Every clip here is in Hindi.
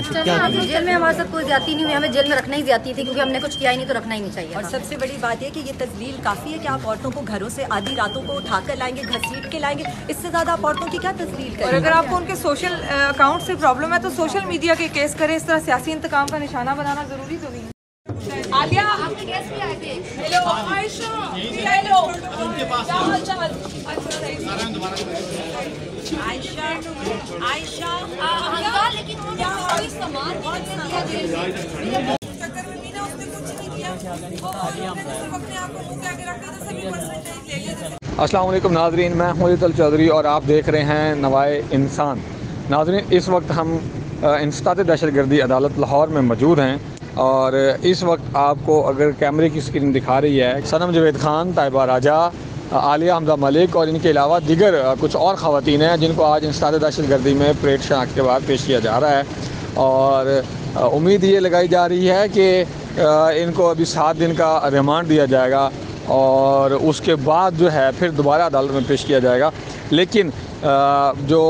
ऐसे क्या? जेल में हमारे साथ कोई ज्यादती नहीं हुई, हमें जेल में रखना ही ज्यादती थी क्योंकि हमने कुछ किया ही नहीं तो रखना ही नहीं चाहिए। और सबसे बड़ी बात यह कि ये तजलील काफ़ी है कि आप औरतों को घरों से आधी रातों को उठाकर लाएंगे, घसीट के लाएंगे, इससे ज़्यादा आप औरतों की क्या तजलील करें। और अगर आपको उनके सोशल अकाउंट से प्रॉब्लम है तो सोशल मीडिया के केस करें। इस तरह सियासी इंतकाम का निशाना बनाना ज़रूरी तो नहीं है। आलिया आपके गेस्ट भी आए थे। हेलो आयशा, हेलो उनके पास आयशा आयशा लेकिन उन्होंने सामान दिया चक्कर में मीना उसने कुछ नहीं किया, वो अपने आप को मुंह के रखा था, सभी परसेंटेज ले लिए। अस्सलाम वालेकुम नाज़रीन, मैं हूं अली चौधरी और आप देख रहे हैं नवाए इंसान। नाज़रीन, इस वक्त हम इंसदाद दहशतगर्दी अदालत लाहौर में मौजूद हैं और इस वक्त आपको अगर कैमरे की स्क्रीन दिखा रही है, सनम जावेद खान, ताइबा राजा, आलिया हमजा मलिक और इनके अलावा दीगर कुछ और ख़वातीन हैं जिनको आज इंसदाद दहशतगर्दी में परेड शनाख्त के बाद पेश किया जा रहा है। और उम्मीद ये लगाई जा रही है कि इनको अभी 7 दिन का रिमांड दिया जाएगा और उसके बाद जो है फिर दोबारा अदालत में पेश किया जाएगा। लेकिन जो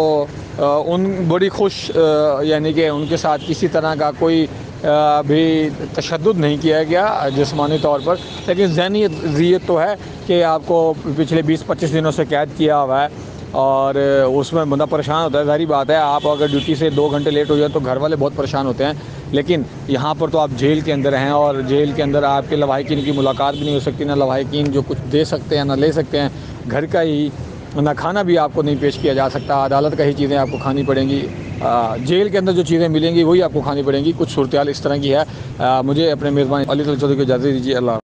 उन बड़ी खुश यानी कि उनके साथ किसी तरह का कोई भी तशद्दुद नहीं किया गया जिस्मानी तौर पर, लेकिन ज़हनी अज़ियत तो है कि आपको पिछले 20-25 दिनों से कैद किया हुआ है और उसमें बंदा परेशान होता है। ज़ाहिर बात है, आप अगर ड्यूटी से 2 घंटे लेट हो जाए तो घर वाले बहुत परेशान होते हैं। लेकिन यहाँ पर तो आप जेल के अंदर हैं और जेल के अंदर आपके लवाहिकीन की मुलाकात भी नहीं हो सकती, ना लवाहिकीन जो कुछ दे सकते हैं ना ले सकते हैं। घर का ही ना खाना भी आपको नहीं पेश किया जा सकता, अदालत का ही चीज़ें आपको खानी पड़ेंगी। जेल के अंदर जो चीज़ें मिलेंगी वही आपको खानी पड़ेंगी। कुछ सूरत हाल इस तरह की है। मुझे अपने मेज़बान अली चौधरी को इजाज़त दीजिए। अल्लाह।